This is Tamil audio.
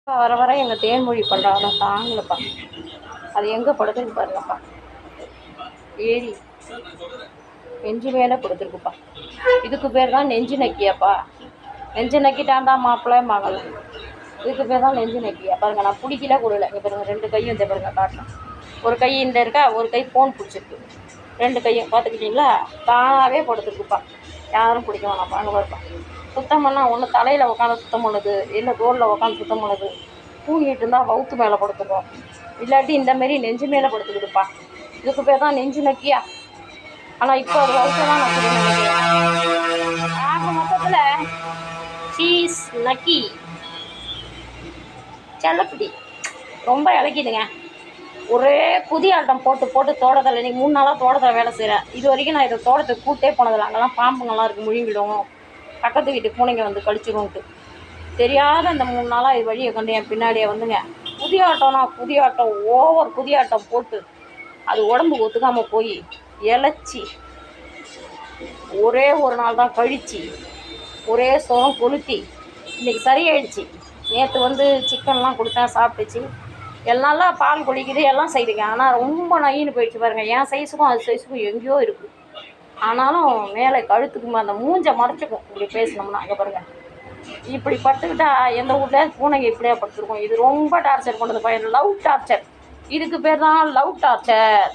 வர வர எங்கள் தேன்மொழி பண்ணுறாங்க தாங்கலப்பா. அது எங்கே படுத்துருக்கு பாருங்கப்பா. ஏறி நெஞ்சு மேலே படுத்துருக்குப்பா. இதுக்கு பேர் தான் நெஞ்சு நக்கியாப்பா. நெஞ்சு நக்கிட்டாண்டா மாப்பிள்ளை மகள். இதுக்கு பேர் தான் நெஞ்சு நக்கியா. பாருங்க, நான் பிடிக்கல கொடுல. இங்கே பாருங்க, 2 கையும் இந்த பாருங்க காட்டணும். ஒரு கை இந்த இருக்கா, ஒரு கை ஃபோன் பிடிச்சிருக்கு. 2 கையும் பார்த்துக்கிட்டிங்களா, தானாகவே படுத்துருக்குப்பா. யாரும் பிடிக்க வேணாம்ப்பா. அங்கே பாருப்பா, சுத்தம் பண்ணால் ஒன்று தலையில் உட்காந்து சுத்தம் பண்ணுது, இல்லை தோலில் உட்காந்து சுத்தம் பண்ணுது. தூங்கிட்டு இருந்தால் வவுத்து மேலே படுத்துக்கும், இல்லாட்டி இந்தமாரி நெஞ்சு மேலே படுத்துக்குதுப்பா. இதுக்கு பேர் தான் நெஞ்சு நக்கியா. ஆனால் இப்போ அது வவுத்தை தான் நக்குதுன்னு நினைக்கிறேன். ஆக மொத்தத்தில் சீஸ் நக்கி செல்லப்பிடி ரொம்ப இலக்கிதுங்க. ஒரே புதிய ஆட்டம் போட்டு போட்டு தோட்டத்தில் இன்றைக்கி 3 நாளாக தோட்டத்தில் வேலை செய்கிறேன். இது வரைக்கும் நான் இதை தோட்டத்துக்கு கூட்டே போனதில்லை. அங்கெல்லாம் பாம்புங்கள்லாம் இருக்குது, முழுங்கிடும், பக்கத்து வீட்டு பூனைங்க வந்து கடிச்சிடும்ட்டு. தெரியாத இந்த 3 நாளாக இது வழியை கண்டு என் பின்னாடியே வந்துங்க புதிய ஆட்டம்னா புதிய ஆட்டம், ஓவர் புதிய ஆட்டம் போட்டு அது உடம்புக்கு ஒத்துக்காமல் போய் இழைச்சி ஒரே ஒரு நாள் தான் கழித்து ஒரே சோளம் கொளுத்தி இன்றைக்கி சரியாயிடுச்சு. நேற்று வந்து சிக்கன்லாம் கொடுத்தேன், சாப்பிட்டுச்சு. எல்லாம் பால் குடிக்குது, எல்லாம் செய்யுதுங்க. ஆனால் ரொம்ப நயின்னு போயிடுச்சு பாருங்கள். என் சைஸுக்கும் அது சைஸுக்கும் எங்கேயோ இருக்குது. ஆனாலும் மேலே கழுத்துக்குமா அந்த மூஞ்சை மறைச்சிக்கும் இப்படி பேசினோம்னா. அங்கே பாருங்கள், இப்படி பட்டுக்கிட்டா எந்த வீட்டில் பூனைங்க இப்படியா படுத்துருக்கோம். இது ரொம்ப டார்ச்சர் பண்ணுது பையன், லவ் டார்ச்சர். இதுக்கு பேர் தான் லவ் டார்ச்சர்.